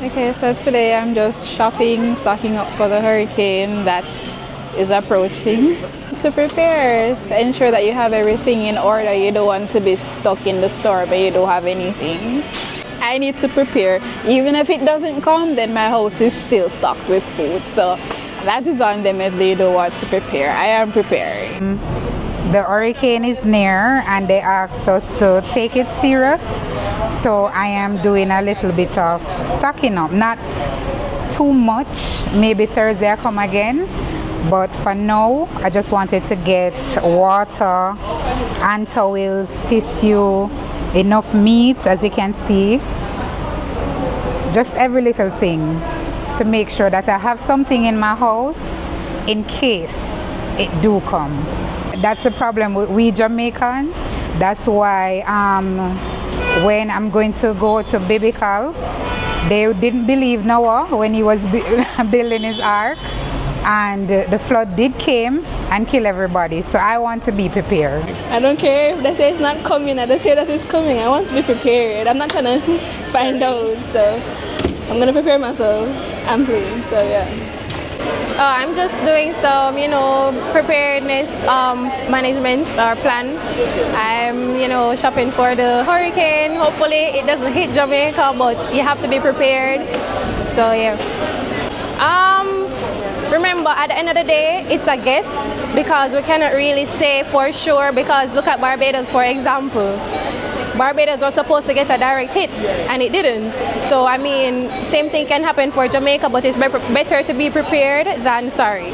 Okay, so today I'm just shopping, stocking up for the hurricane that is approaching. To prepare, to ensure that you have everything in order. You don't want to be stuck in the store but you don't have anything. I need to prepare. Even if it doesn't come, then my house is still stocked with food. So that is on them if they don't want to prepare. I am preparing. The hurricane is near and they asked us to take it serious. So I am doing a little bit of stocking up. Not too much. Maybe Thursday I come again. But for now, I just wanted to get water, hand towels, tissue, enough meat, as you can see. Just every little thing to make sure that I have something in my house in case it do come. That's the problem with we Jamaican. That's why when I'm going to go to Biblical, they didn't believe Noah when he was building his ark. And the flood did came and kill everybody. So I want to be prepared. I don't care if they say it's not coming or they say that it's coming. I want to be prepared. I'm not trying to find out. So I'm going to prepare myself amply. So yeah. I'm just doing some, preparedness management or plan. I'm, shopping for the hurricane. Hopefully it doesn't hit Jamaica, but you have to be prepared. So yeah. Remember, at the end of the day, it's a guess because we cannot really say for sure because look at Barbados, for example. Barbados was supposed to get a direct hit and it didn't. So, I mean, same thing can happen for Jamaica, but it's better to be prepared than sorry.